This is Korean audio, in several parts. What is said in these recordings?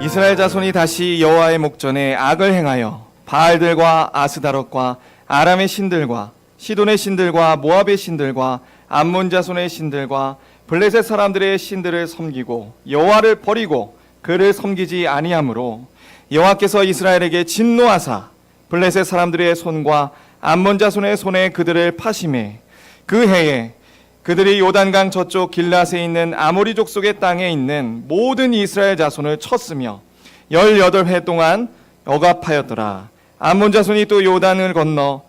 이스라엘 자손이 다시 여호와의 목전에 악을 행하여 바알들과 아스다롯과 아람의 신들과 시돈의 신들과 모압의 신들과 암몬 자손의 신들과 블레셋 사람들의 신들을 섬기고 여호와를 버리고 그를 섬기지 아니하므로 여호와께서 이스라엘에게 진노하사 블레셋 사람들의 손과 암몬 자손의 손에 그들을 파심해 그 해에 그들이 요단강 저쪽 길앗에 있는 아모리 족속의 땅에 있는 모든 이스라엘 자손을 쳤으며 18회 동안 억압하였더라. 암몬 자손이 또 요단을 건너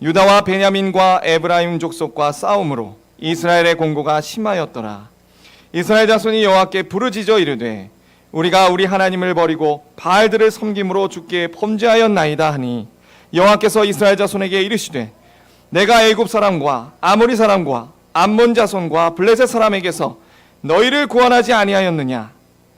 유다와 베냐민과 에브라임 족속과 싸움으로 이스라엘의 공고가 심하였더라. 이스라엘 자손이 여호와께 부르짖어 이르되 우리가 우리 하나님을 버리고 바알들을 섬김으로 주께 범죄하였나이다 하니 여호와께서 이스라엘 자손에게 이르시되 내가 애굽 사람과 아모리 사람과 암몬 자손과 블레셋 사람에게서 너희를 구원하지 아니하였느냐?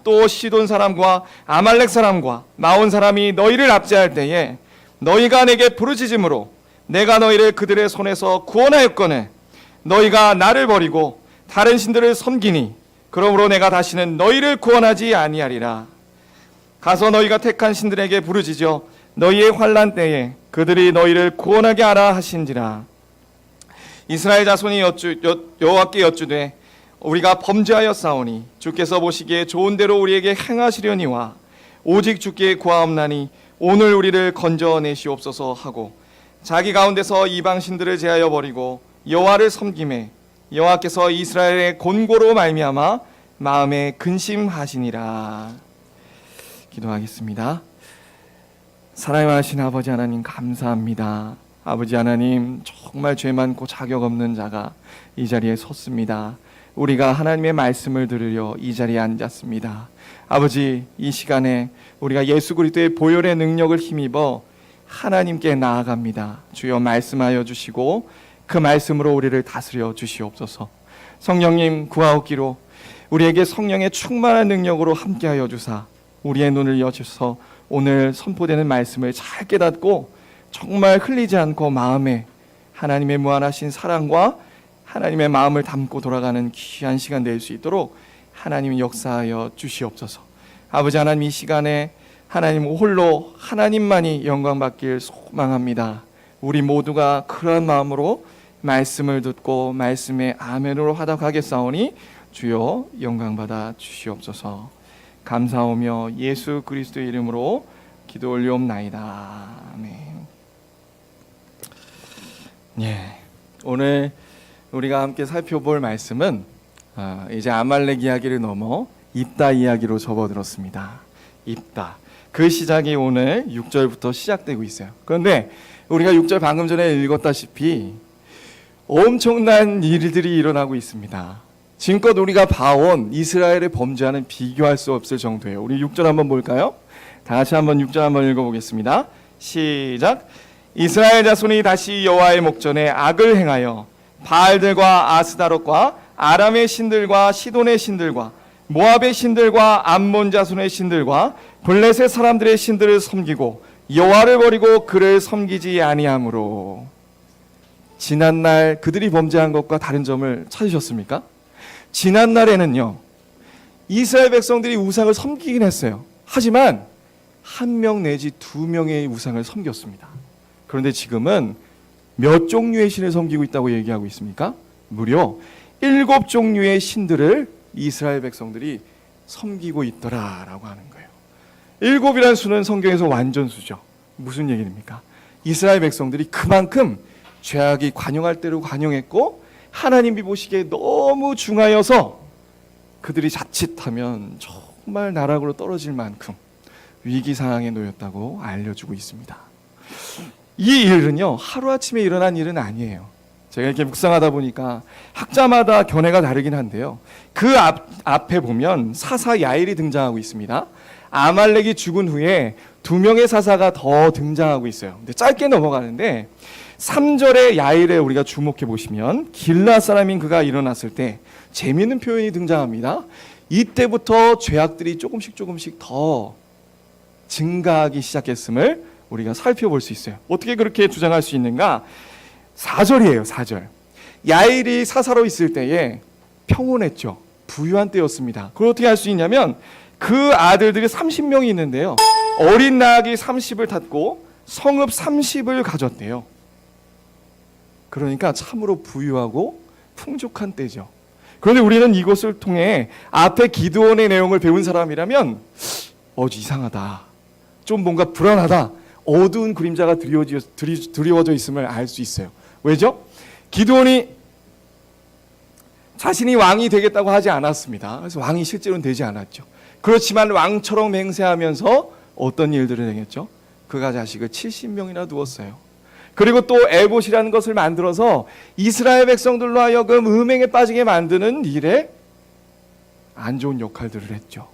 또 시돈 사람과 아말렉 사람과 마온 사람이 너희를 압제할 때에 너희가 내게 부르짖음으로 내가 너희를 그들의 손에서 구원하였거늘 너희가 나를 버리고 다른 신들을 섬기니 그러므로 내가 다시는 너희를 구원하지 아니하리라. 가서 너희가 택한 신들에게 부르짖어 너희의 환난 때에 그들이 너희를 구원하게 하라 하신지라. 이스라엘 자손이 여호와께 여쭈되 우리가 범죄하였사오니 주께서 보시기에 좋은 대로 우리에게 행하시려니와 오직 주께 구하옵나니 오늘 우리를 건져내시옵소서 하고 자기 가운데서 이방 신들을 제하여 버리고 여호와를 섬김에 여호와께서 이스라엘의 곤고로 말미암아 마음에 근심하시니라. 기도하겠습니다. 사랑하신 아버지 하나님 감사합니다. 아버지 하나님 정말 죄 많고 자격 없는 자가 이 자리에 섰습니다. 우리가 하나님의 말씀을 들으려 이 자리에 앉았습니다. 아버지 이 시간에 우리가 예수 그리스도의 보혈의 능력을 힘입어 하나님께 나아갑니다. 주여 말씀하여 주시고 그 말씀으로 우리를 다스려 주시옵소서. 성령님 구하옵기로 우리에게 성령의 충만한 능력으로 함께하여 주사 우리의 눈을 여셔서 오늘 선포되는 말씀을 잘 깨닫고 정말 흘리지 않고 마음에 하나님의 무한하신 사랑과 하나님의 마음을 담고 돌아가는 귀한 시간 낼 수 있도록 하나님 역사하여 주시옵소서. 아버지 하나님 이 시간에 하나님 홀로 하나님만이 영광 받길 소망합니다. 우리 모두가 그런 마음으로 말씀을 듣고 말씀에 아멘으로 화답하겠사오니 주여 영광 받아 주시옵소서. 감사하며 예수 그리스도의 이름으로 기도 올리옵나이다. 아멘. 오늘 우리가 함께 살펴볼 말씀은 이제 아말렉 이야기를 넘어 입다 이야기로 접어들었습니다. 입다. 그 시작이 오늘 6절부터 시작되고 있어요. 그런데 우리가 6절 방금 전에 읽었다시피 엄청난 일들이 일어나고 있습니다. 지금껏 우리가 봐온 이스라엘의 범죄와는 비교할 수 없을 정도예요. 우리 6절 한번 볼까요? 다 같이 한번 6절 한번 읽어보겠습니다. 시작. 이스라엘 자손이 다시 여호와의 목전에 악을 행하여 바알들과 아스다롯과 아람의 신들과 시돈의 신들과 모압의 신들과 암몬 자손의 신들과 블레셋 사람들의 신들을 섬기고 여호와를 버리고 그를 섬기지 아니하므로. 지난날 그들이 범죄한 것과 다른 점을 찾으셨습니까? 지난날에는요 이스라엘 백성들이 우상을 섬기긴 했어요. 하지만 한 명 내지 두 명의 우상을 섬겼습니다. 그런데 지금은 몇 종류의 신을 섬기고 있다고 얘기하고 있습니까? 무려 7종류의 신들을 이스라엘 백성들이 섬기고 있더라라고 하는 거예요. 7이라는 수는 성경에서 완전수죠. 무슨 얘기입니까? 이스라엘 백성들이 그만큼 죄악이 관용할 대로 관용했고 하나님이 보시기에 너무 중하여서 그들이 자칫하면 정말 나락으로 떨어질 만큼 위기 상황에 놓였다고 알려주고 있습니다. 이 일은요 하루아침에 일어난 일은 아니에요. 제가 이렇게 묵상하다 보니까 학자마다 견해가 다르긴 한데요, 그 앞에 보면 사사 야일이 등장하고 있습니다. 아말렉이 죽은 후에 2명의 사사가 더 등장하고 있어요. 근데 짧게 넘어가는데 3절의 야일에 우리가 주목해 보시면 길앗 사람인 그가 일어났을 때 재미있는 표현이 등장합니다. 이때부터 죄악들이 조금씩 더 증가하기 시작했음을 우리가 살펴볼 수 있어요. 어떻게 그렇게 주장할 수 있는가? 4절이에요. 4절. 야일이 사사로 있을 때에 평온했죠. 부유한 때였습니다. 그걸 어떻게 할 수 있냐면 그 아들들이 30명이 있는데요. 어린 나귀 30을 탔고 성읍 30을 가졌대요. 그러니까 참으로 부유하고 풍족한 때죠. 그런데 우리는 이것을 통해 앞에 기드온의 내용을 배운 사람이라면 이상하다, 좀 뭔가 불안하다, 어두운 그림자가 드리워져 있음을 알 수 있어요. 왜죠? 기드온이 자신이 왕이 되겠다고 하지 않았습니다. 그래서 왕이 실제로는 되지 않았죠. 그렇지만 왕처럼 맹세하면서 어떤 일들을 행했죠? 그가 자식을 70명이나 두었어요. 그리고 또 에봇이라는 것을 만들어서 이스라엘 백성들로 하여금 음행에 빠지게 만드는 일에 안 좋은 역할들을 했죠.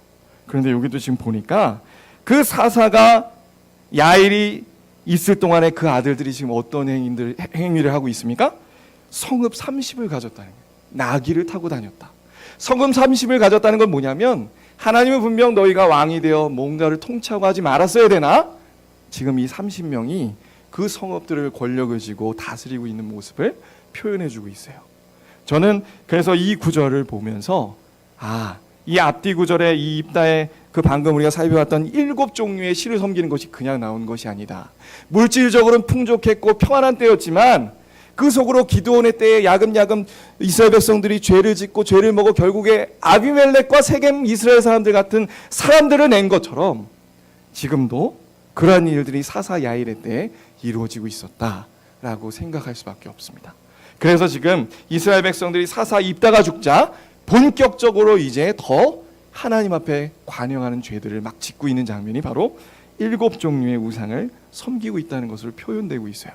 그런데 여기도 지금 보니까 그 사사가 야일이 있을 동안에 그 아들들이 지금 어떤 행위를 하고 있습니까? 성읍 30을 가졌다는 거예요. 나귀를 타고 다녔다. 성읍 30을 가졌다는 건 뭐냐면 하나님은 분명 너희가 왕이 되어 뭔가를 통치하고 하지 말았어야 되나? 지금 이 30명이 그 성읍들을 권력을 쥐고 다스리고 있는 모습을 표현해주고 있어요. 저는 그래서 이 구절을 보면서 이 앞뒤 구절에 이 입다의 그 방금 우리가 살펴봤던 7종류의 신을 섬기는 것이 그냥 나온 것이 아니다. 물질적으로는 풍족했고 평안한 때였지만 그 속으로 기드온의 때에 야금야금 이스라엘 백성들이 죄를 짓고 죄를 먹어 결국에 아비멜렉과 세겜 이스라엘 사람들 같은 사람들을 낸 것처럼 지금도 그러한 일들이 사사 야일의 때에 이루어지고 있었다라고 생각할 수밖에 없습니다. 그래서 지금 이스라엘 백성들이 사사 입다가 죽자 본격적으로 이제 더 하나님 앞에 관영하는 죄들을 막 짓고 있는 장면이 바로 7종류의 우상을 섬기고 있다는 것으로 표현되고 있어요.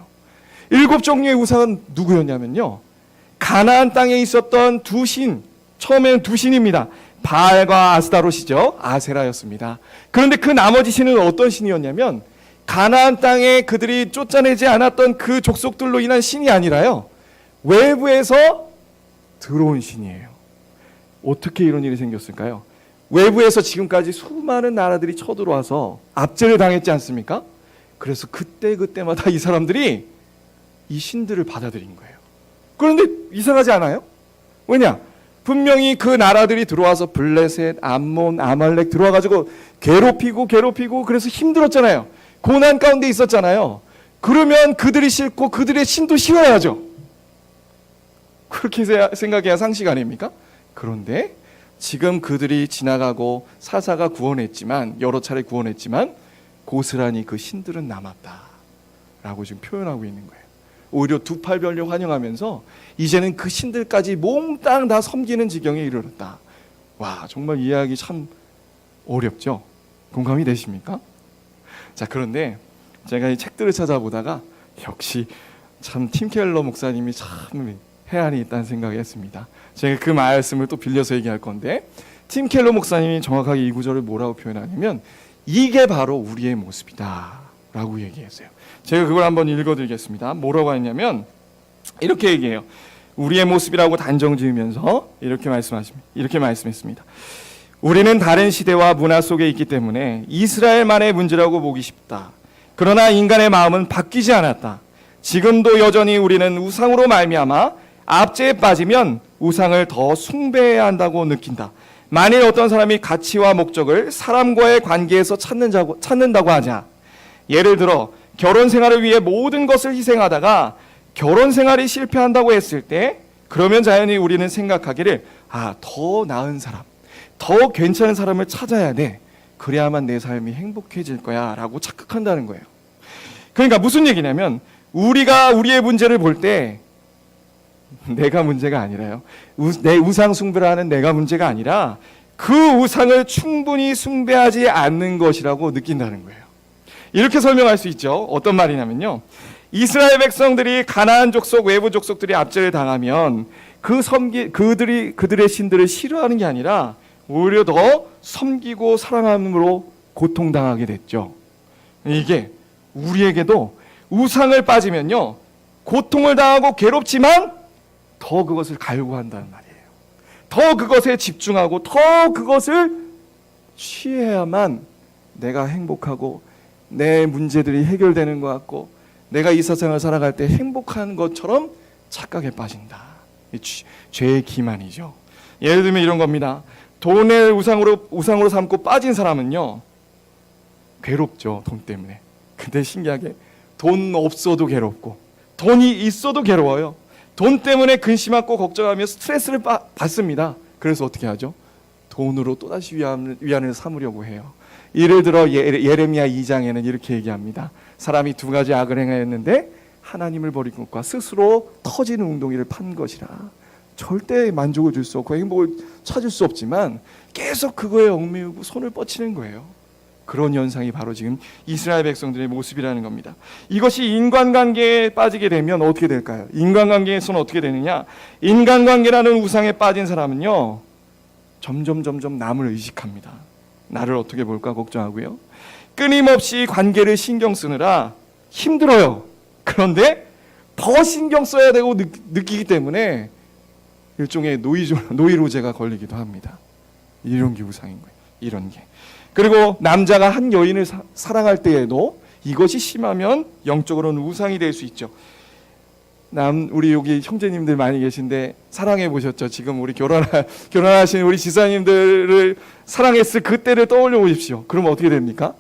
7종류의 우상은 누구였냐면요, 가나안 땅에 있었던 두 신, 처음에는 두 신입니다. 바알과 아스타롯이죠. 아세라였습니다. 그런데 그 나머지 신은 어떤 신이었냐면 가나안 땅에 그들이 쫓아내지 않았던 그 족속들로 인한 신이 아니라요, 외부에서 들어온 신이에요. 어떻게 이런 일이 생겼을까요? 외부에서 지금까지 수많은 나라들이 쳐들어와서 압제를 당했지 않습니까? 그래서 그때마다 이 사람들이 이 신들을 받아들인 거예요. 그런데 이상하지 않아요? 왜냐? 분명히 그 나라들이 들어와서 블레셋, 암몬, 아말렉 들어와가지고 괴롭히고 그래서 힘들었잖아요. 고난 가운데 있었잖아요. 그러면 그들이 싫고 그들의 신도 싫어야죠. 그렇게 생각해야 상식 아닙니까? 그런데 지금 그들이 지나가고 사사가 구원했지만, 여러 차례 구원했지만 고스란히 그 신들은 남았다라고 지금 표현하고 있는 거예요. 오히려 두 팔 벌려 환영하면서 이제는 그 신들까지 몽땅 다 섬기는 지경에 이르렀다. 와, 정말 이해하기 참 어렵죠? 공감이 되십니까? 자, 그런데 제가 이 책들을 찾아보다가 역시 참 팀 켈러 목사님이 참 해안이 있다는 생각을 했습니다. 제가 그 말씀을 또 빌려서 얘기할 건데, 팀 켈러 목사님이 정확하게 이 구절을 뭐라고 표현하냐면 이게 바로 우리의 모습이다 라고 얘기했어요. 제가 그걸 한번 읽어드리겠습니다. 뭐라고 했냐면 이렇게 얘기해요. 우리의 모습이라고 단정 지으면서 이렇게 말씀했습니다. 우리는 다른 시대와 문화 속에 있기 때문에 이스라엘만의 문제라고 보기 쉽다. 그러나 인간의 마음은 바뀌지 않았다. 지금도 여전히 우리는 우상으로 말미암아 압제에 빠지면 우상을 더 숭배해야 한다고 느낀다. 만일 어떤 사람이 가치와 목적을 사람과의 관계에서 찾는다고 하자. 예를 들어 결혼 생활을 위해 모든 것을 희생하다가 결혼 생활이 실패한다고 했을 때, 그러면 자연히 우리는 생각하기를 더 나은 사람, 더 괜찮은 사람을 찾아야 돼. 그래야만 내 삶이 행복해질 거야 라고 착각한다는 거예요. 그러니까 무슨 얘기냐면 우리가 우리의 문제를 볼 때 내가 문제가 아니라요, 내 우상 숭배를 하는 내가 문제가 아니라 그 우상을 충분히 숭배하지 않는 것이라고 느낀다는 거예요. 이렇게 설명할 수 있죠. 어떤 말이냐면요, 이스라엘 백성들이 가나안 족속, 외부 족속들이 압제를 당하면 그들의 신들을 싫어하는 게 아니라 오히려 더 섬기고 사랑함으로 고통당하게 됐죠. 이게 우리에게도 우상을 빠지면요, 고통을 당하고 괴롭지만 더 그것을 갈구한다는 말이에요. 더 그것에 집중하고 더 그것을 취해야만 내가 행복하고 내 문제들이 해결되는 것 같고 내가 이 세상을 살아갈 때 행복한 것처럼 착각에 빠진다. 죄의 기만이죠. 예를 들면 이런 겁니다. 돈을 우상으로 삼고 빠진 사람은요, 괴롭죠. 돈 때문에. 근데 신기하게 돈 없어도 괴롭고 돈이 있어도 괴로워요. 돈 때문에 근심하고 걱정하며 스트레스를 받습니다. 그래서 어떻게 하죠? 돈으로 또다시 위안을 삼으려고 해요. 예를 들어 예레미야 2장에는 이렇게 얘기합니다. 사람이 두 가지 악을 행하였는데 하나님을 버린 것과 스스로 터지는 웅덩이를 판 것이라. 절대 만족을 줄 수 없고 행복을 찾을 수 없지만 계속 그거에 얽매이고 손을 뻗치는 거예요. 그런 현상이 바로 지금 이스라엘 백성들의 모습이라는 겁니다. 이것이 인간관계에 빠지게 되면 어떻게 될까요? 인간관계에서는 어떻게 되느냐? 인간관계라는 우상에 빠진 사람은요, 점점 남을 의식합니다. 나를 어떻게 볼까 걱정하고요. 끊임없이 관계를 신경 쓰느라 힘들어요. 그런데 더 신경 써야 되고 느끼기 때문에 일종의 노이로제가 걸리기도 합니다. 이런 게 우상인 거예요. 이런 게. 그리고 남자가 한 여인을 사랑할 때에도 이것이 심하면 영적으로는 우상이 될 수 있죠. 우리 여기 형제님들 많이 계신데 사랑해 보셨죠? 지금 우리 결혼하신 우리 지사님들을 사랑했을 그때를 떠올려 보십시오. 그러면 어떻게 됩니까?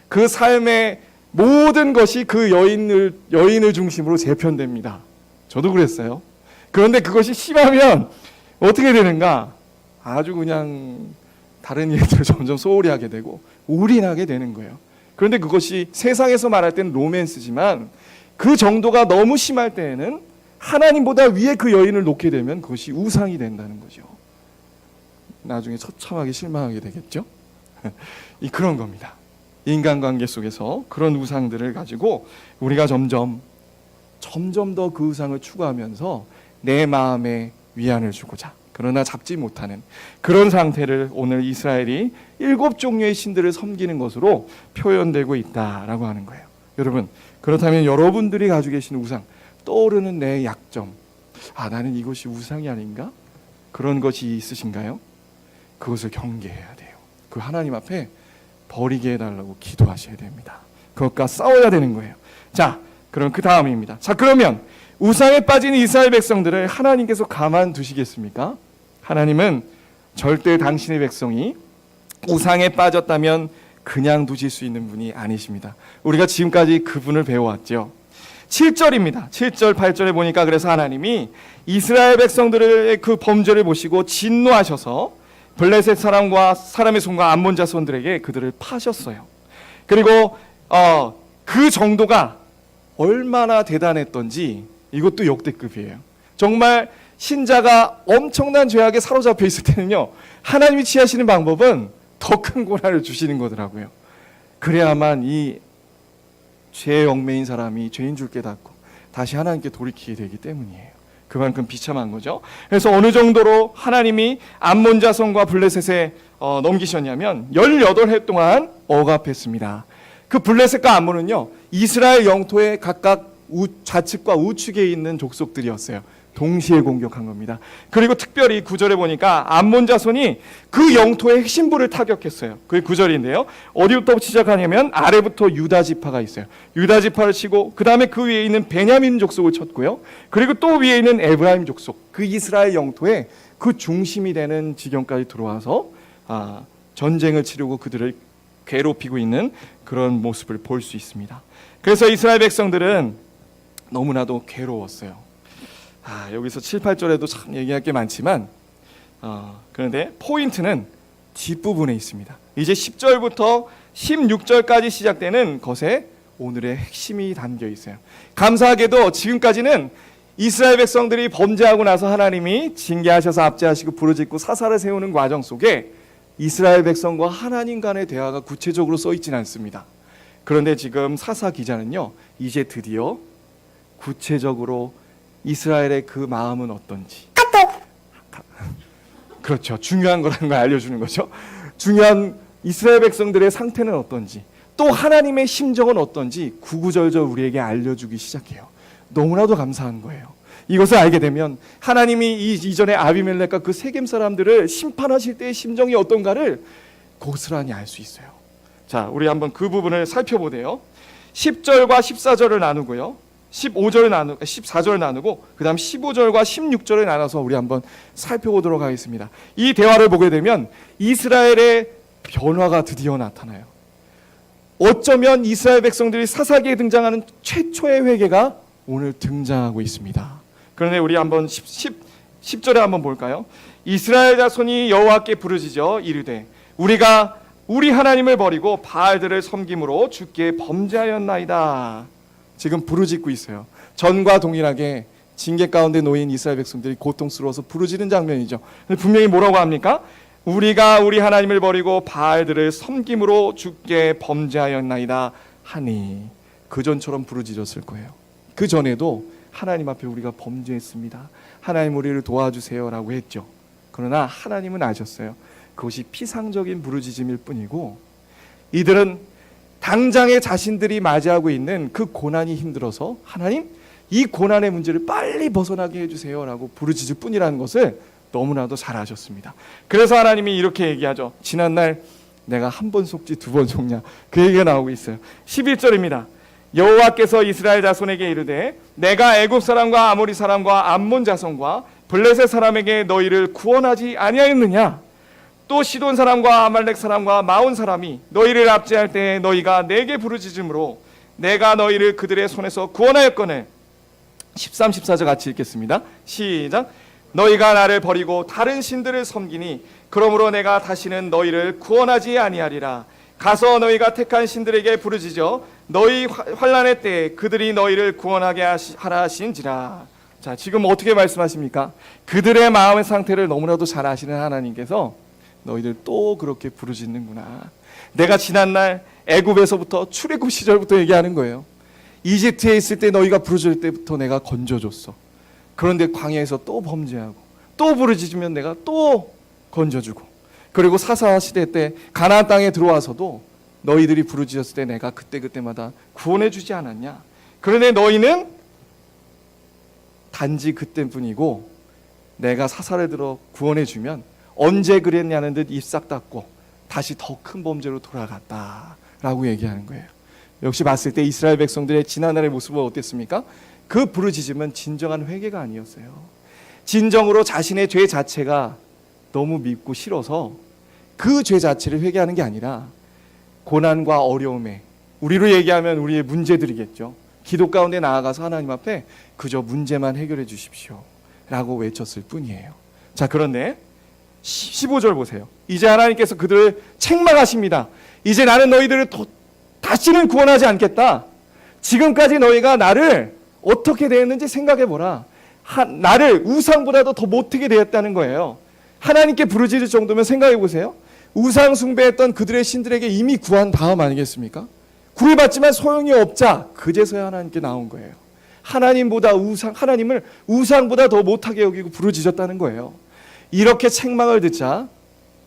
그 삶의 모든 것이 그 여인을 중심으로 재편됩니다. 저도 그랬어요. 그런데 그것이 심하면 어떻게 되는가? 아주 그냥 다른 일들을 점점 소홀히 하게 되고 올인하게 되는 거예요. 그런데 그것이 세상에서 말할 때는 로맨스지만 그 정도가 너무 심할 때에는 하나님보다 위에 그 여인을 놓게 되면 그것이 우상이 된다는 거죠. 나중에 처참하게 실망하게 되겠죠. 그런 겁니다. 인간관계 속에서 그런 우상들을 가지고 우리가 점점 더 그 우상을 추구하면서 내 마음에 위안을 주고자, 그러나 잡지 못하는 그런 상태를 오늘 이스라엘이 7종류의 신들을 섬기는 것으로 표현되고 있다라고 하는 거예요. 여러분, 그렇다면 여러분들이 가지고 계신 우상, 떠오르는 내 약점, 나는 이것이 우상이 아닌가? 그런 것이 있으신가요? 그것을 경계해야 돼요. 그 하나님 앞에 버리게 해달라고 기도하셔야 됩니다. 그것과 싸워야 되는 거예요. 자, 그럼 그 다음입니다. 자, 그러면 우상에 빠진 이스라엘 백성들을 하나님께서 가만두시겠습니까? 하나님은 절대 당신의 백성이 우상에 빠졌다면 그냥 두실 수 있는 분이 아니십니다. 우리가 지금까지 그분을 배워왔죠. 7절입니다. 7절, 8절에 보니까 그래서 하나님이 이스라엘 백성들의 그 범죄를 보시고 진노하셔서 블레셋 사람과 사람의 손과 암몬 자손들에게 그들을 파셨어요. 그리고 그 정도가 얼마나 대단했던지 이것도 역대급이에요. 정말 신자가 엄청난 죄악에 사로잡혀 있을 때는요, 하나님이 취하시는 방법은 더 큰 고난을 주시는 거더라고요. 그래야만 이 죄에 얽매인 사람이 죄인 줄 깨닫고 다시 하나님께 돌이키게 되기 때문이에요. 그만큼 비참한 거죠. 그래서 어느 정도로 하나님이 암몬 자손과 블레셋에 넘기셨냐면 18해 동안 억압했습니다. 그 블레셋과 암몬은요, 이스라엘 영토의 각각 좌측과 우측에 있는 족속들이었어요. 동시에 공격한 겁니다. 그리고 특별히 9절에 보니까 암몬 자손이 그 영토의 핵심부를 타격했어요. 그게 9절인데요. 어디부터 시작하냐면 아래부터 유다 지파가 있어요. 유다 지파를 치고 그 다음에 그 위에 있는 베냐민 족속을 쳤고요. 그리고 또 위에 있는 에브라임 족속, 그 이스라엘 영토의 그 중심이 되는 지경까지 들어와서 전쟁을 치르고 그들을 괴롭히고 있는 그런 모습을 볼 수 있습니다. 그래서 이스라엘 백성들은 너무나도 괴로웠어요. 여기서 7, 8절에도 참 얘기할 게 많지만 그런데 포인트는 뒷부분에 있습니다. 이제 10절부터 16절까지 시작되는 것에 오늘의 핵심이 담겨 있어요. 감사하게도 지금까지는 이스라엘 백성들이 범죄하고 나서 하나님이 징계하셔서 압제하시고 부르짖고 사사를 세우는 과정 속에 이스라엘 백성과 하나님 간의 대화가 구체적으로 써 있지는 않습니다. 그런데 지금 사사 기자는요, 이제 드디어 구체적으로 이스라엘의 그 마음은 어떤지, 그렇죠, 중요한 거라는 걸 알려주는 거죠. 중요한 이스라엘 백성들의 상태는 어떤지, 또 하나님의 심정은 어떤지 구구절절 우리에게 알려주기 시작해요. 너무나도 감사한 거예요. 이것을 알게 되면 하나님이 이전에 아비멜렉과 그 세겜 사람들을 심판하실 때의 심정이 어떤가를 고스란히 알 수 있어요. 자, 우리 한번 그 부분을 살펴보세요. 10절과 14절을 나누고요, 14절 나누고 그다음 15절과 16절을 나눠서 우리 한번 살펴보도록 하겠습니다. 이 대화를 보게 되면 이스라엘의 변화가 드디어 나타나요. 어쩌면 이스라엘 백성들이 사사기에 등장하는 최초의 회개가 오늘 등장하고 있습니다. 그런데 우리 한번 10절에 한번 볼까요? 이스라엘 자손이 여호와께 부르짖어 이르되 우리가 우리 하나님을 버리고 바알들을 섬김으로 주께 범죄하였나이다. 지금 부르짖고 있어요. 전과 동일하게 징계 가운데 놓인 이스라엘 백성들이 고통스러워서 부르짖는 장면이죠. 근데 분명히 뭐라고 합니까? 우리가 우리 하나님을 버리고 바알들을 섬김으로 주께 범죄하였나이다 하니, 그 전처럼 부르짖었을 거예요. 그 전에도 하나님 앞에 우리가 범죄했습니다, 하나님 우리를 도와주세요라고 했죠. 그러나 하나님은 아셨어요. 그것이 피상적인 부르짖음일 뿐이고, 이들은 당장에 자신들이 맞이하고 있는 그 고난이 힘들어서 하나님 이 고난의 문제를 빨리 벗어나게 해주세요라고 부르짖을 뿐이라는 것을 너무나도 잘 아셨습니다. 그래서 하나님이 이렇게 얘기하죠. 지난날 내가 한 번 속지 두 번 속냐, 그 얘기가 나오고 있어요. 11절입니다. 여호와께서 이스라엘 자손에게 이르되 내가 애굽 사람과 아모리 사람과 암몬 자손과 블레셋 사람에게 너희를 구원하지 아니하였느냐? 또 시돈 사람과 아말렉 사람과 마온 사람이 너희를 압제할 때에 너희가 내게 부르짖음으로 내가 너희를 그들의 손에서 구원하였거늘. 13, 14절 같이 읽겠습니다. 시작. 너희가 나를 버리고 다른 신들을 섬기니 그러므로 내가 다시는 너희를 구원하지 아니하리라. 가서 너희가 택한 신들에게 부르짖어 너희 환난의 때에 그들이 너희를 구원하게 하라 하신지라. 자, 지금 어떻게 말씀하십니까? 그들의 마음의 상태를 너무나도 잘 아시는 하나님께서 너희들 또 그렇게 부르짖는구나. 내가 지난날 애굽에서부터 출애굽 시절부터 얘기하는 거예요. 이집트에 있을 때 너희가 부르짖을 때부터 내가 건져줬어. 그런데 광야에서 또 범죄하고 또 부르짖으면 내가 또 건져주고, 그리고 사사 시대 때 가나안 땅에 들어와서도 너희들이 부르짖었을 때 내가 그때마다 구원해주지 않았냐. 그런데 너희는 단지 그때뿐이고 내가 사사를 들어 구원해주면 언제 그랬냐는 듯 입 싹 닫고 다시 더 큰 범죄로 돌아갔다라고 얘기하는 거예요. 역시 봤을 때 이스라엘 백성들의 지난날의 모습은 어땠습니까? 그 부르짖음은 진정한 회개가 아니었어요. 진정으로 자신의 죄 자체가 너무 밉고 싫어서 그 죄 자체를 회개하는 게 아니라 고난과 어려움에, 우리로 얘기하면 우리의 문제들이겠죠. 기도 가운데 나아가서 하나님 앞에 그저 문제만 해결해 주십시오 라고 외쳤을 뿐이에요. 자, 그런데 15절 보세요. 이제 하나님께서 그들을 책망하십니다. 이제 나는 너희들을 다시는 구원하지 않겠다. 지금까지 너희가 나를 어떻게 대했는지 생각해보라. 나를 우상보다도 더 못하게 대했다는 거예요. 하나님께 부르짖을 정도면 생각해보세요. 우상 숭배했던 그들의 신들에게 이미 구한 다음 아니겠습니까? 구해봤지만 소용이 없자 그제서야 하나님께 나온 거예요. 하나님을 우상보다 더 못하게 여기고 부르짖었다는 거예요. 이렇게 책망을 듣자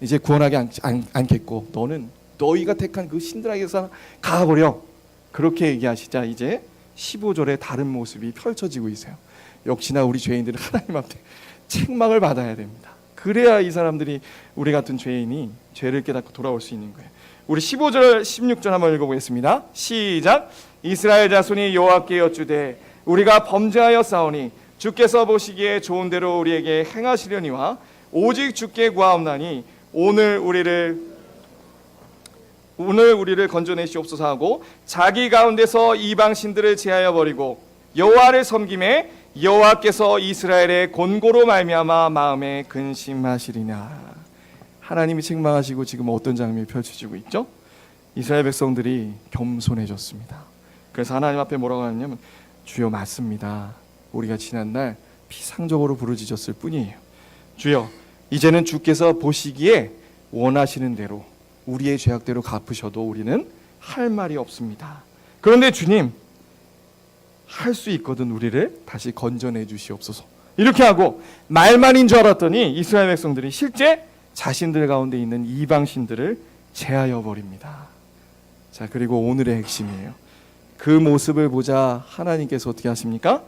이제 구원하지 않겠고 너는 너희가 택한 그 신들에게서 가버려, 그렇게 얘기하시자 이제 15절에 다른 모습이 펼쳐지고 있어요. 역시나 우리 죄인들은 하나님 앞에 책망을 받아야 됩니다. 그래야 이 사람들이, 우리 같은 죄인이 죄를 깨닫고 돌아올 수 있는 거예요. 우리 15절 16절 한번 읽어보겠습니다. 시작. 이스라엘 자손이 여호와께 여쭈되 우리가 범죄하여 싸우니 주께서 보시기에 좋은 대로 우리에게 행하시려니와 오직 주께 구하옵나니 오늘 우리를 건져내시옵소서 하고 자기 가운데서 이방 신들을 제하여 버리고 여호와를 섬김에 여호와께서 이스라엘의 곤고로 말미암아 마음에 근심하시리냐. 하나님이 책망하시고 지금 어떤 장면이 펼쳐지고 있죠? 이스라엘 백성들이 겸손해졌습니다. 그래서 하나님 앞에 뭐라고 하냐면 주여 맞습니다. 우리가 지난날 피상적으로 부르짖었을 뿐이에요. 주여 이제는 주께서 보시기에 원하시는 대로 우리의 죄악대로 갚으셔도 우리는 할 말이 없습니다. 그런데 주님 할 수 있거든 우리를 다시 건져내 주시옵소서. 이렇게 하고 말만인 줄 알았더니 이스라엘 백성들이 실제 자신들 가운데 있는 이방 신들을 제하여 버립니다. 자, 그리고 오늘의 핵심이에요. 그 모습을 보자 하나님께서 어떻게 하십니까?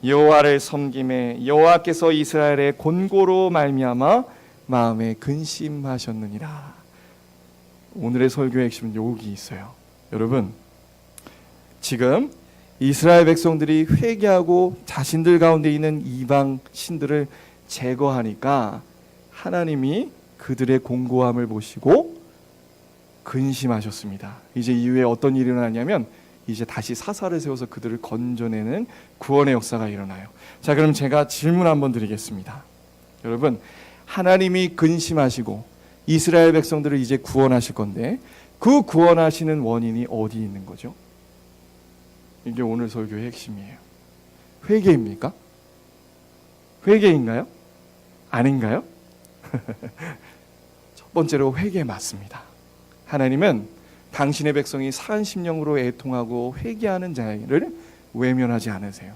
여호와를 섬김에 여호와께서 이스라엘의 곤고로 말미암아 마음에 근심하셨느니라. 오늘의 설교의 핵심은 여기 있어요. 여러분, 지금 이스라엘 백성들이 회개하고 자신들 가운데 있는 이방 신들을 제거하니까 하나님이 그들의 공고함을 보시고 근심하셨습니다. 이제 이후에 어떤 일이 일어나냐면 이제 다시 사사를 세워서 그들을 건져내는 구원의 역사가 일어나요. 자, 그럼 제가 질문 한번 드리겠습니다. 여러분, 하나님이 근심하시고 이스라엘 백성들을 이제 구원하실 건데 그 구원하시는 원인이 어디 있는 거죠? 이게 오늘 설교의 핵심이에요. 회개입니까? 회개인가요? 아닌가요? 첫 번째로 회개 맞습니다. 하나님은 당신의 백성이 사한 심령으로 애통하고 회개하는 자를 외면하지 않으세요.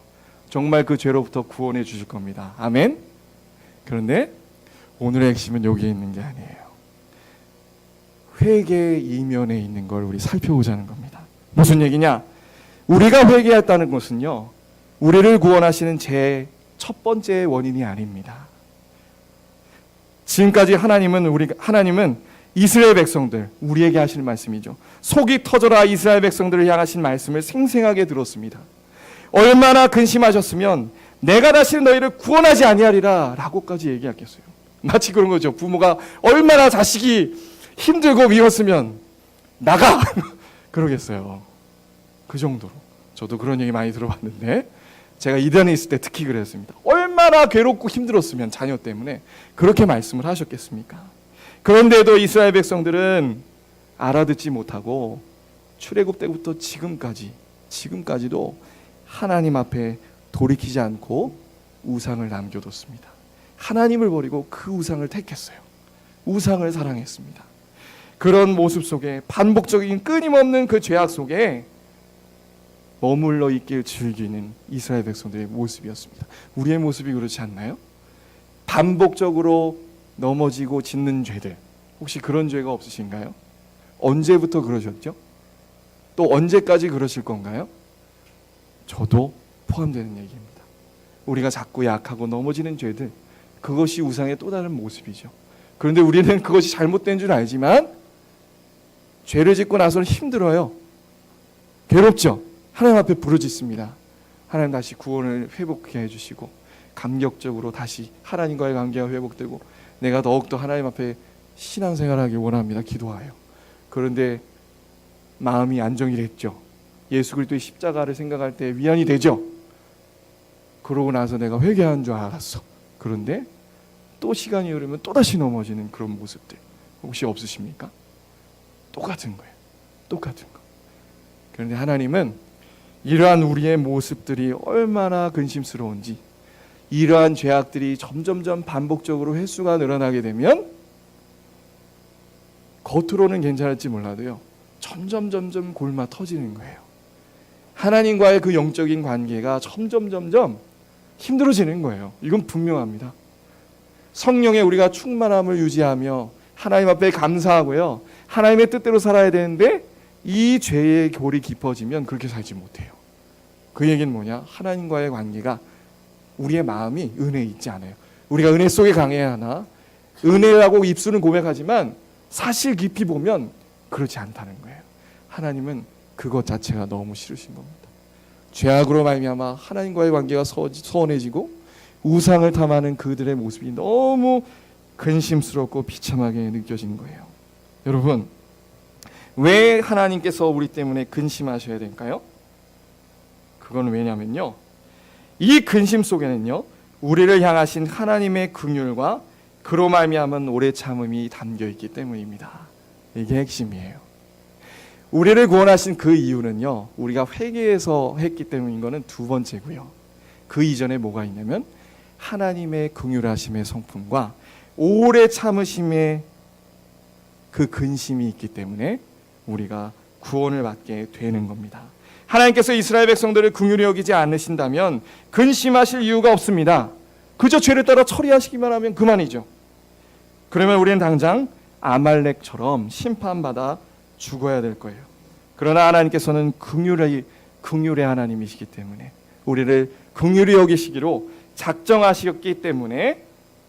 정말 그 죄로부터 구원해 주실 겁니다. 아멘. 그런데 오늘의 핵심은 여기에 있는 게 아니에요. 회개 이면에 있는 걸 우리 살펴보자는 겁니다. 무슨 얘기냐? 우리가 회개했다는 것은요, 우리를 구원하시는 제 첫 번째 원인이 아닙니다. 지금까지 하나님은 이스라엘 백성들, 우리에게 하시는 말씀이죠. 속이 터져라 이스라엘 백성들을 향하신 말씀을 생생하게 들었습니다. 얼마나 근심하셨으면 내가 다시는 너희를 구원하지 아니하리라 라고까지 얘기하겠어요. 마치 그런 거죠. 부모가 얼마나 자식이 힘들고 미웠으면 나가 그러겠어요. 그 정도로. 저도 그런 얘기 많이 들어봤는데 제가 이단에 있을 때 특히 그랬습니다. 얼마나 괴롭고 힘들었으면 자녀 때문에 그렇게 말씀을 하셨겠습니까? 그런데도 이스라엘 백성들은 알아듣지 못하고 출애굽 때부터 지금까지도 하나님 앞에 돌이키지 않고 우상을 남겨뒀습니다. 하나님을 버리고 그 우상을 택했어요. 우상을 사랑했습니다. 그런 모습 속에 반복적인 끊임없는 그 죄악 속에 머물러 있길 즐기는 이스라엘 백성들의 모습이었습니다. 우리의 모습이 그렇지 않나요? 반복적으로 넘어지고 짓는 죄들, 혹시 그런 죄가 없으신가요? 언제부터 그러셨죠? 또 언제까지 그러실 건가요? 저도 포함되는 얘기입니다. 우리가 자꾸 약하고 넘어지는 죄들, 그것이 우상의 또 다른 모습이죠. 그런데 우리는 그것이 잘못된 줄 알지만 죄를 짓고 나서는 힘들어요. 괴롭죠. 하나님 앞에 부르짖습니다. 하나님 다시 구원을 회복하게 해주시고 감격적으로 다시 하나님과의 관계가 회복되고 내가 더욱더 하나님 앞에 신앙생활하기 원합니다. 기도하여. 그런데 마음이 안정이 됐죠. 예수 그리스도의 십자가를 생각할 때 위안이 되죠. 그러고 나서 내가 회개한 줄 알았어. 그런데 또 시간이 흐르면 또다시 넘어지는 그런 모습들 혹시 없으십니까? 똑같은 거예요. 똑같은 거. 그런데 하나님은 이러한 우리의 모습들이 얼마나 근심스러운지, 이러한 죄악들이 점점점 반복적으로 횟수가 늘어나게 되면 겉으로는 괜찮을지 몰라도요, 점점 골마 터지는 거예요. 하나님과의 그 영적인 관계가 점점 힘들어지는 거예요. 이건 분명합니다. 성령의 우리가 충만함을 유지하며 하나님 앞에 감사하고요, 하나님의 뜻대로 살아야 되는데 이 죄의 골이 깊어지면 그렇게 살지 못해요. 그 얘기는 뭐냐? 하나님과의 관계가, 우리의 마음이 은혜에 있지 않아요. 우리가 은혜 속에 강해야 하나? 은혜라고 입술은 고백하지만 사실 깊이 보면 그렇지 않다는 거예요. 하나님은 그것 자체가 너무 싫으신 겁니다. 죄악으로 말미암아 하나님과의 관계가 소원해지고 우상을 탐하는 그들의 모습이 너무 근심스럽고 비참하게 느껴지는 거예요. 여러분, 왜 하나님께서 우리 때문에 근심하셔야 될까요? 그건 왜냐면요, 이 근심 속에는요, 우리를 향하신 하나님의 긍휼과 그로 말미암은 오래 참음이 담겨 있기 때문입니다. 이게 핵심이에요. 우리를 구원하신 그 이유는요, 우리가 회개해서 했기 때문인 거는 두 번째고요. 그 이전에 뭐가 있냐면 하나님의 긍휼하심의 성품과 오래 참으심의 그 근심이 있기 때문에 우리가 구원을 받게 되는 겁니다. 하나님께서 이스라엘 백성들을 긍휼히 여기지 않으신다면 근심하실 이유가 없습니다. 그저 죄를 따라 처리하시기만 하면 그만이죠. 그러면 우리는 당장 아말렉처럼 심판받아 죽어야 될 거예요. 그러나 하나님께서는 긍휼의 하나님이시기 때문에 우리를 긍휼히 여기시기로 작정하셨기 때문에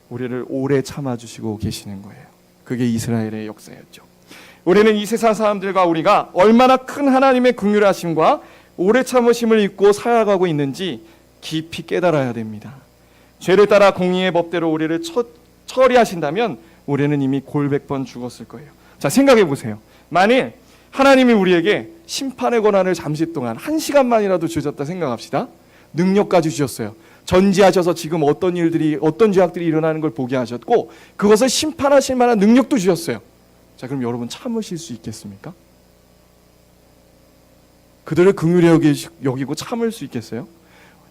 우리를 오래 참아주시고 계시는 거예요. 그게 이스라엘의 역사였죠. 우리는 이 세상 사람들과 우리가 얼마나 큰 하나님의 긍휼하심과 오래 참으심을 잊고 살아가고 있는지 깊이 깨달아야 됩니다. 죄를 따라 공의의 법대로 우리를 처리하신다면 우리는 이미 골백번 죽었을 거예요. 자, 생각해 보세요. 만일 하나님이 우리에게 심판의 권한을 잠시 동안 1시간만이라도 주셨다 생각합시다. 능력까지 주셨어요. 전지하셔서 지금 어떤 일들이, 어떤 죄악들이 일어나는 걸 보게 하셨고 그것을 심판하실 만한 능력도 주셨어요. 자, 그럼 여러분 참으실 수 있겠습니까? 그들을 긍휼히 여기고 참을 수 있겠어요?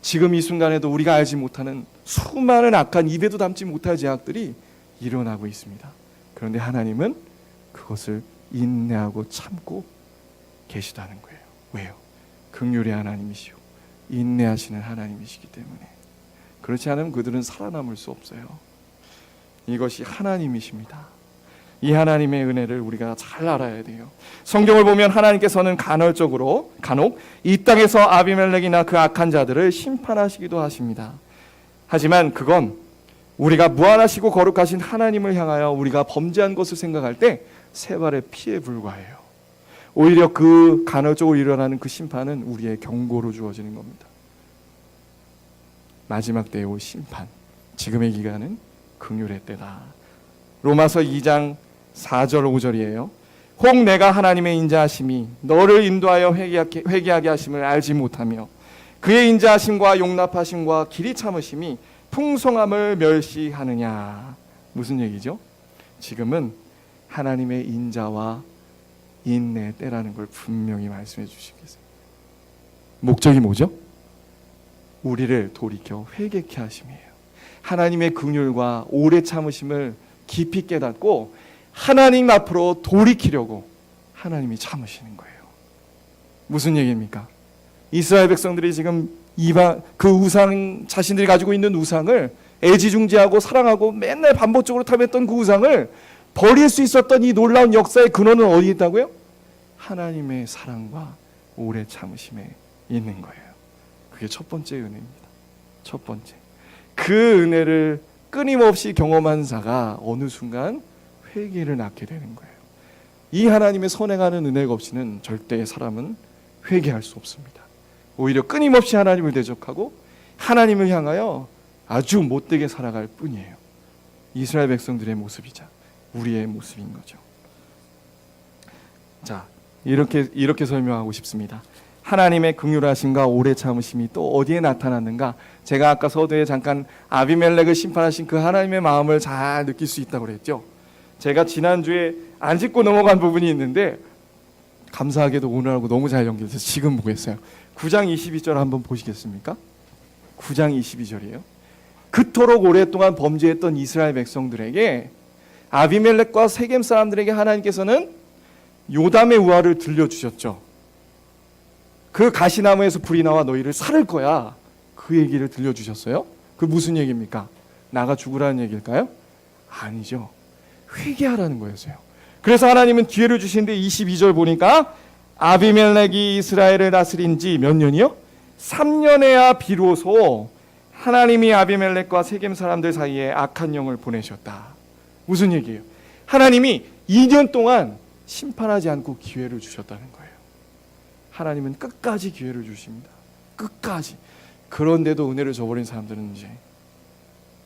지금 이 순간에도 우리가 알지 못하는 수많은 악한 입에도 담지 못할 죄악들이 일어나고 있습니다. 그런데 하나님은 그것을 인내하고 참고 계시다는 거예요. 왜요? 긍휼의 하나님이시오, 인내하시는 하나님이시기 때문에. 그렇지 않으면 그들은 살아남을 수 없어요. 이것이 하나님이십니다. 이 하나님의 은혜를 우리가 잘 알아야 돼요. 성경을 보면 하나님께서는 간혹 이 땅에서 아비멜렉이나 그 악한 자들을 심판하시기도 하십니다. 하지만 그건 우리가 무한하시고 거룩하신 하나님을 향하여 우리가 범죄한 것을 생각할 때 세 발의 피에 불과해요. 오히려 그 간헐적으로 일어나는 그 심판은 우리의 경고로 주어지는 겁니다. 마지막 때에 올 심판, 지금의 기간은 긍휼의 때다. 로마서 2장 4절 5절이에요. 혹 내가 하나님의 인자하심이 너를 인도하여 회개하게 하심을 알지 못하며 그의 인자하심과 용납하심과 길이 참으심이 풍성함을 멸시하느냐. 무슨 얘기죠? 지금은 하나님의 인자와 인내의 때라는 걸 분명히 말씀해 주시겠어요. 목적이 뭐죠? 우리를 돌이켜 회개케 하심이에요. 하나님의 긍휼과 오래 참으심을 깊이 깨닫고 하나님 앞으로 돌이키려고 하나님이 참으시는 거예요. 무슨 얘기입니까? 이스라엘 백성들이 지금 그 우상, 자신들이 가지고 있는 우상을 애지중지하고 사랑하고 맨날 반복적으로 탐했던 그 우상을 버릴 수 있었던 이 놀라운 역사의 근원은 어디 있다고요? 하나님의 사랑과 오래 참으심에 있는 거예요. 그게 첫 번째 은혜입니다. 첫 번째. 그 은혜를 끊임없이 경험한 자가 어느 순간 회개를 낳게 되는 거예요. 이 하나님의 선행하는 은혜가 없이는 절대 사람은 회개할 수 없습니다. 오히려 끊임없이 하나님을 대적하고 하나님을 향하여 아주 못되게 살아갈 뿐이에요. 이스라엘 백성들의 모습이자 우리의 모습인 거죠. 자, 이렇게 설명하고 싶습니다. 하나님의 긍휼하심과 오래 참으심이 또 어디에 나타났는가? 제가 아까 서두에 잠깐 아비멜렉을 심판하신 그 하나님의 마음을 잘 느낄 수 있다고 그랬죠. 제가 지난주에 안 짚고 넘어간 부분이 있는데 감사하게도 오늘하고 너무 잘 연결돼서 지금 보겠어요. 9장 22절 한번 보시겠습니까? 9장 22절이에요. 그토록 오랫동안 범죄했던 이스라엘 백성들에게 아비멜렉과 세겜 사람들에게 하나님께서는 요담의 우화를 들려주셨죠. 그 가시나무에서 불이 나와 너희를 살을 거야. 그 얘기를 들려주셨어요. 그 무슨 얘기입니까? 나가 죽으라는 얘기일까요? 아니죠. 회개하라는 거였어요. 그래서 하나님은 기회를 주시는데 22절 보니까 아비멜렉이 이스라엘을 다스린 지 몇 년이요? 3년에야 비로소 하나님이 아비멜렉과 세겜 사람들 사이에 악한 영을 보내셨다. 무슨 얘기예요? 하나님이 2년 동안 심판하지 않고 기회를 주셨다는 거예요. 하나님은 끝까지 기회를 주십니다. 끝까지. 그런데도 은혜를 저버린 사람들은 이제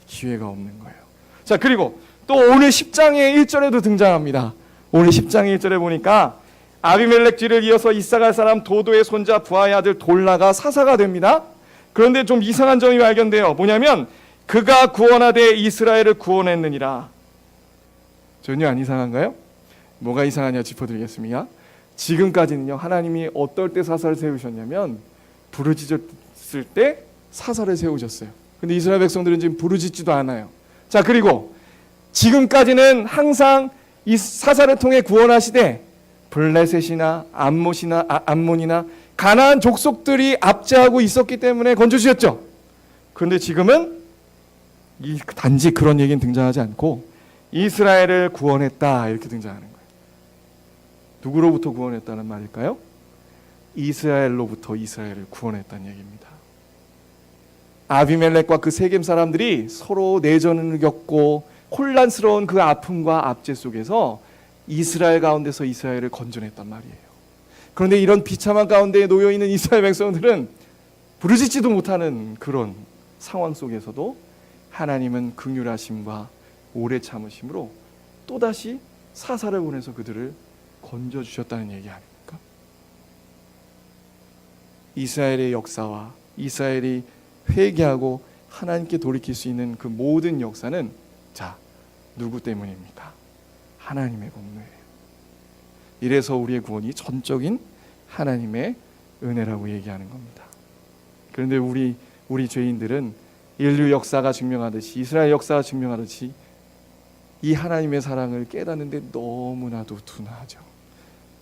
기회가 없는 거예요. 자, 그리고 또 오늘 10장의 1절에도 등장합니다. 오늘 10장의 1절에 보니까 아비멜렉 뒤를 이어서 이사갈 사람 도도의 손자 부하의 아들 돌라가 사사가 됩니다. 그런데 좀 이상한 점이 발견돼요. 뭐냐면 그가 구원하되 이스라엘을 구원했느니라. 전혀 안 이상한가요? 뭐가 이상하냐 짚어드리겠습니다. 지금까지는요, 하나님이 어떨 때 사사를 세우셨냐면 부르짖었을 때 사사를 세우셨어요. 근데 이스라엘 백성들은 지금 부르짖지도 않아요. 자, 그리고 지금까지는 항상 이 사사를 통해 구원하시되 블레셋이나 암몬이나 가나안 족속들이 압제하고 있었기 때문에 건져주셨죠. 그런데 지금은 단지 그런 얘기는 등장하지 않고 이스라엘을 구원했다 이렇게 등장하는 거예요. 누구로부터 구원했다는 말일까요? 이스라엘로부터 이스라엘을 구원했다는 얘기입니다. 아비멜렉과 그 세겜 사람들이 서로 내전을 겪고 혼란스러운 그 아픔과 압제 속에서 이스라엘 가운데서 이스라엘을 건져냈단 말이에요. 그런데 이런 비참한 가운데 놓여 있는 이스라엘 백성들은 부르짖지도 못하는 그런 상황 속에서도 하나님은 긍휼하심과 오래 참으심으로 또다시 사사를 보내서 그들을 건져주셨다는 얘기 아닙니까? 이스라엘의 역사와 이스라엘이 회개하고 하나님께 돌이킬 수 있는 그 모든 역사는 누구 때문입니까? 하나님의 공로예요. 이래서 우리의 구원이 전적인 하나님의 은혜라고 얘기하는 겁니다. 그런데 우리 죄인들은 인류 역사가 증명하듯이, 이스라엘 역사가 증명하듯이 이 하나님의 사랑을 깨닫는데 너무나도 둔하죠.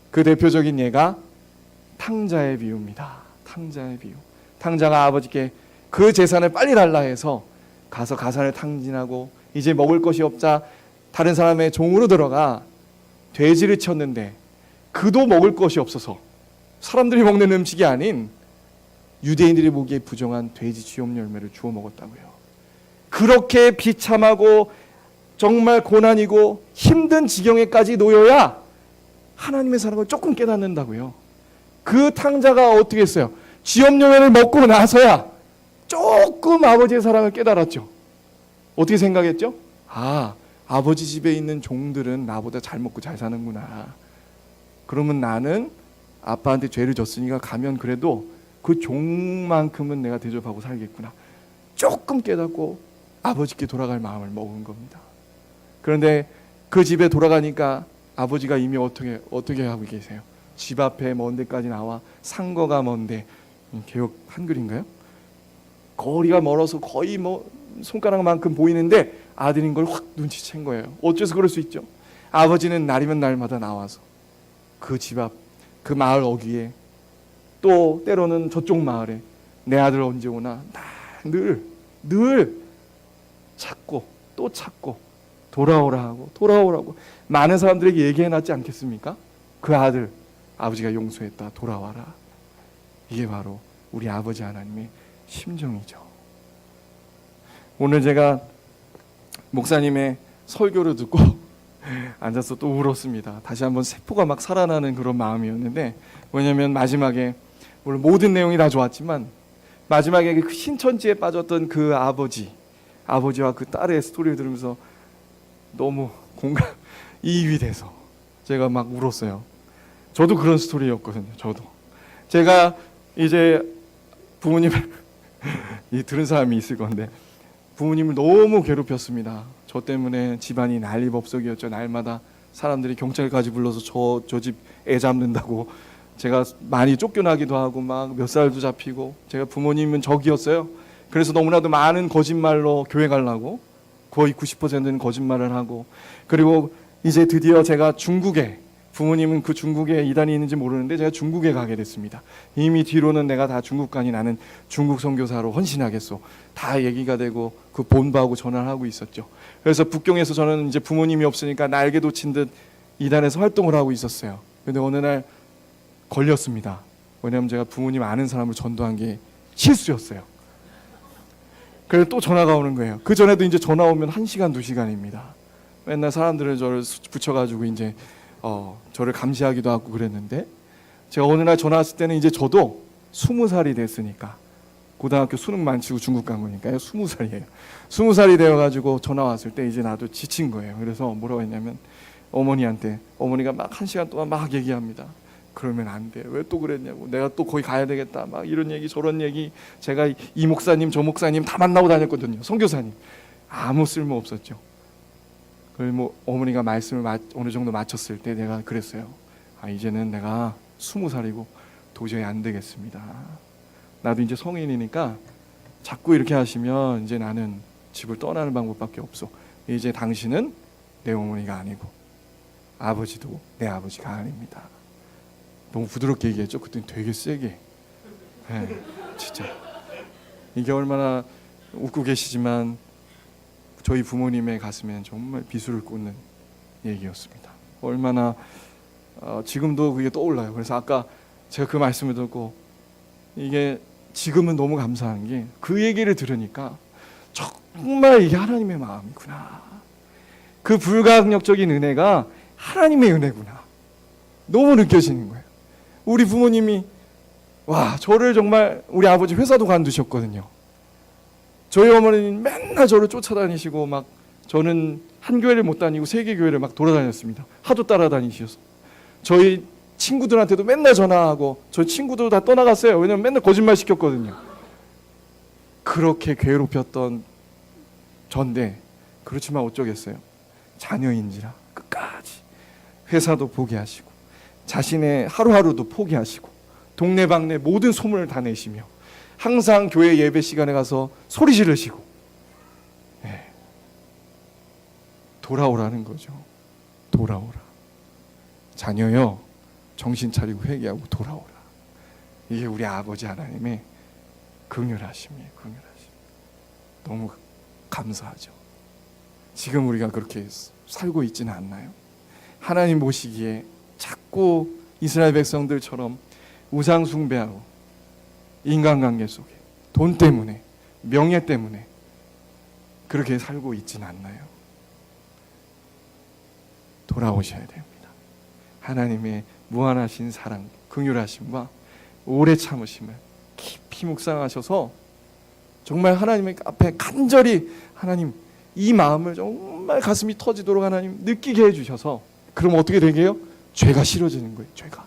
그 대표적인 예가 탕자의 비유입니다. 탕자의 비유. 탕자가 아버지께 그 재산을 빨리 달라 해서 가서 가산을 탕진하고 이제 먹을 것이 없자 다른 사람의 종으로 들어가 돼지를 쳤는데 그도 먹을 것이 없어서 사람들이 먹는 음식이 아닌 유대인들이 보기에 부정한 돼지 쥐염 열매를 주워 먹었다고요. 그렇게 비참하고 정말 고난이고 힘든 지경에까지 놓여야 하나님의 사랑을 조금 깨닫는다고요. 그 탕자가 어떻게 했어요? 쥐염 열매를 먹고 나서야 조금 아버지의 사랑을 깨달았죠. 어떻게 생각했죠? 아버지 집에 있는 종들은 나보다 잘 먹고 잘 사는구나. 그러면 나는 아빠한테 죄를 졌으니까 가면 그래도 그 종만큼은 내가 대접하고 살겠구나. 조금 깨닫고 아버지께 돌아갈 마음을 먹은 겁니다. 그런데 그 집에 돌아가니까 아버지가 이미 어떻게 하고 계세요? 집 앞에 먼 데까지 나와 상거가 먼데, 개역 한글인가요? 거리가 멀어서 거의 손가락만큼 보이는데 아들인 걸 확 눈치챈 거예요. 어째서 그럴 수 있죠? 아버지는 날이면 날마다 나와서 그 집 앞, 그 마을 어귀에, 또 때로는 저쪽 마을에 내 아들 언제 오나 늘 찾고 또 찾고 돌아오라 하고 돌아오라고 많은 사람들에게 얘기해놨지 않겠습니까? 그 아들 아버지가 용서했다, 돌아와라. 이게 바로 우리 아버지 하나님의 심정이죠. 오늘 제가 목사님의 설교를 듣고 앉아서 또 울었습니다. 다시 한번 세포가 막 살아나는 그런 마음이었는데, 왜냐하면 마지막에 물론 모든 내용이 다 좋았지만 마지막에 그 신천지에 빠졌던 그 아버지와 그 딸의 스토리를 들으면서 너무 이입이 돼서 제가 막 울었어요. 저도 그런 스토리였거든요. 제가 이제 부모님을 들은 사람이 있을 건데 부모님을 너무 괴롭혔습니다. 저 때문에 집안이 난리법석이었죠. 날마다 사람들이 경찰까지 불러서 저 집 애 잡는다고 제가 많이 쫓겨나기도 하고 막 몇 살도 잡히고, 제가 부모님은 적이었어요. 그래서 너무나도 많은 거짓말로 교회 가려고 거의 90%는 거짓말을 하고, 그리고 이제 드디어 제가 중국에, 부모님은 그 중국에 이단이 있는지 모르는데 제가 중국에 가게 됐습니다. 이미 뒤로는 내가 다 중국 가니 나는 중국 선교사로 헌신하겠소, 다 얘기가 되고 그 본부하고 전화를 하고 있었죠. 그래서 북경에서 저는 이제 부모님이 없으니까 날개 돋친 듯 이단에서 활동을 하고 있었어요. 근데 어느 날 걸렸습니다. 왜냐하면 제가 부모님 아는 사람을 전도한 게 실수였어요. 그래서 또 전화가 오는 거예요. 그 전에도 이제 전화 오면 1시간, 2시간입니다. 맨날 사람들은 저를 붙여가지고 이제 저를 감시하기도 하고 그랬는데, 제가 어느 날 전화 왔을 때는 이제 저도 20살이 됐으니까, 고등학교 수능 만치고 중국 간 거니까요. 20살이에요. 20살이 되어가지고 전화 왔을 때 이제 나도 지친 거예요. 그래서 뭐라고 했냐면 어머니한테, 어머니가 막 1시간 동안 막 얘기합니다. 그러면 안 돼. 왜 또 그랬냐고. 내가 또 거기 가야 되겠다. 막 이런 얘기 저런 얘기. 제가 이 목사님 저 목사님 다 만나고 다녔거든요. 선교사님. 아무 쓸모 없었죠. 그리고 어머니가 말씀을 어느 정도 마쳤을 때 내가 그랬어요. 이제는 내가 20살이고 도저히 안 되겠습니다. 나도 이제 성인이니까 자꾸 이렇게 하시면 이제 나는 집을 떠나는 방법밖에 없어. 이제 당신은 내 어머니가 아니고 아버지도 내 아버지가 아닙니다. 너무 부드럽게 얘기했죠. 그때 되게 세게. 네, 진짜 이게 얼마나 웃고 계시지만 저희 부모님의 가슴엔 정말 비수를 꽂는 얘기였습니다. 얼마나 지금도 그게 떠올라요. 그래서 아까 제가 그 말씀을 듣고 이게 지금은 너무 감사한 게 그 얘기를 들으니까 정말 이게 하나님의 마음이구나. 그 불가항력적인 은혜가 하나님의 은혜구나. 너무 느껴지는 거예요. 우리 부모님이 저를 정말 우리 아버지 회사도 관두셨거든요. 저희 어머니는 맨날 저를 쫓아다니시고 막 저는 한 교회를 못 다니고 세 개 교회를 막 돌아다녔습니다. 하도 따라다니셔서 저희 친구들한테도 맨날 전화하고 저희 친구들 다 떠나갔어요. 왜냐면 맨날 거짓말 시켰거든요. 그렇게 괴롭혔던 전데 그렇지만 어쩌겠어요. 자녀인지라 끝까지 회사도 포기하시고 자신의 하루하루도 포기하시고 동네방네 모든 소문을 다 내시며 항상 교회 예배 시간에 가서 소리 지르시고 돌아오라는 거죠. 돌아오라. 자녀여 정신 차리고 회개하고 돌아오라. 이게 우리 아버지 하나님의 긍휼하심이에요. 긍휼하심. 너무 감사하죠. 지금 우리가 그렇게 살고 있지는 않나요? 하나님 보시기에 자꾸 이스라엘 백성들처럼 우상 숭배하고 인간관계 속에 돈 때문에 명예 때문에 그렇게 살고 있지는 않나요? 돌아오셔야 됩니다. 하나님의 무한하신 사랑, 긍휼하심과 오래 참으심을 깊이 묵상하셔서 정말 하나님의 앞에 간절히 하나님 이 마음을 정말 가슴이 터지도록 하나님 느끼게 해주셔서 그럼 어떻게 되게요? 죄가 싫어지는 거예요. 죄가.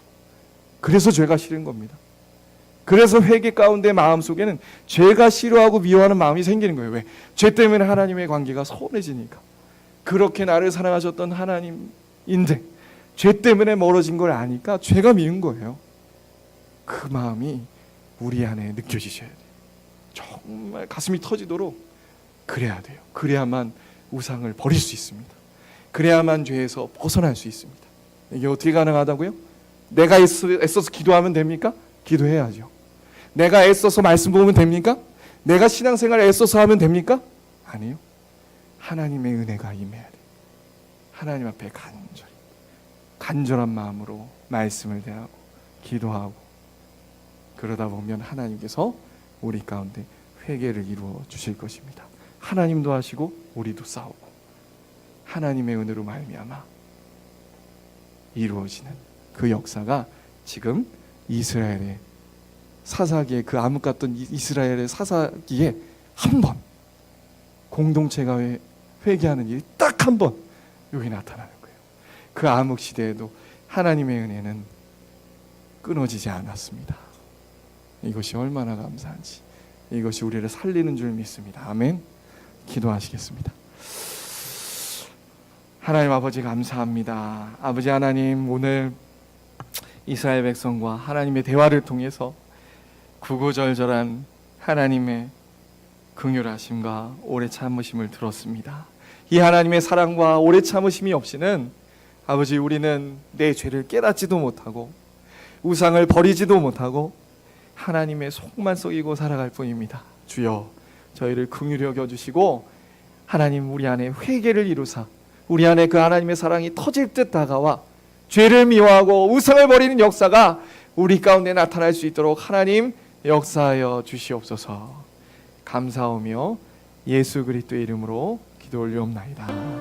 그래서 죄가 싫은 겁니다. 그래서 회개 가운데 마음속에는 죄가 싫어하고 미워하는 마음이 생기는 거예요. 왜? 죄 때문에 하나님의 관계가 소원해지니까. 그렇게 나를 사랑하셨던 하나님인데 죄 때문에 멀어진 걸 아니까 죄가 미운 거예요. 그 마음이 우리 안에 느껴지셔야 돼요. 정말 가슴이 터지도록 그래야 돼요. 그래야만 우상을 버릴 수 있습니다. 그래야만 죄에서 벗어날 수 있습니다. 이게 어떻게 가능하다고요? 내가 애써서 기도하면 됩니까? 기도해야죠. 내가 애써서 말씀 보면 됩니까? 내가 신앙생활 애써서 하면 됩니까? 아니요. 하나님의 은혜가 임해야 돼요. 하나님 앞에 간절한 마음으로 말씀을 대하고 기도하고 그러다 보면 하나님께서 우리 가운데 회개를 이루어 주실 것입니다. 하나님도 하시고 우리도 싸우고 하나님의 은혜로 말미암아 이루어지는 그 역사가 지금 이스라엘의 사사기에 그 암흑 같던 이스라엘의 사사기에 한 번 공동체가 회개하는 일이 딱 한 번 여기 나타나는 거예요. 그 암흑 시대에도 하나님의 은혜는 끊어지지 않았습니다. 이것이 얼마나 감사한지 이것이 우리를 살리는 줄 믿습니다. 아멘. 기도하시겠습니다. 하나님 아버지 감사합니다. 아버지 하나님 오늘 이스라엘 백성과 하나님의 대화를 통해서 구구절절한 하나님의 긍휼하심과 오래 참으심을 들었습니다. 이 하나님의 사랑과 오래 참으심이 없이는 아버지 우리는 내 죄를 깨닫지도 못하고 우상을 버리지도 못하고 하나님의 속만 썩이고 살아갈 뿐입니다. 주여 저희를 긍휼히 여겨주시고 하나님 우리 안에 회개를 이루사 우리 안에 그 하나님의 사랑이 터질 듯 다가와 죄를 미워하고 우상을 버리는 역사가 우리 가운데 나타날 수 있도록 하나님 역사하여 주시옵소서. 감사하며 예수 그리스도의 이름으로 기도 올리옵나이다.